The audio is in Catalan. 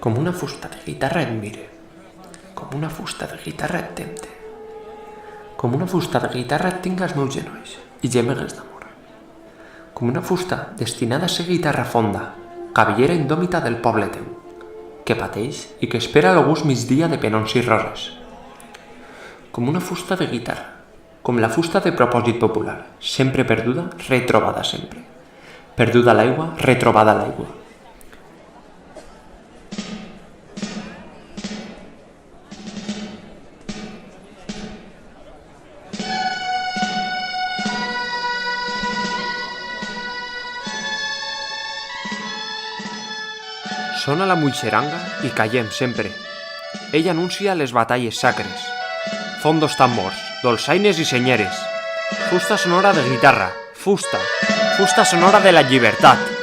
Com una fusta de guitarra et mire, com una fusta de guitarra et tempte, com una fusta de guitarra et tinc als meus genolls i gemegues d'amor, com una fusta destinada a ser guitarra fonda, cabellera indòmita del poble teu, que pateix i que espera el gust migdia de penons i roses, com una fusta de guitarra, com la fusta de propòsit popular, sempre perduda, retrobada sempre, perduda a l'aigua, retrobada a l'aigua. Sona la muixeranga i callem sempre. Ell anuncia les batalles sacres. Fondos tambors, dolçaines i senyeres. Fusta sonora de guitarra. Fusta sonora de la llibertat.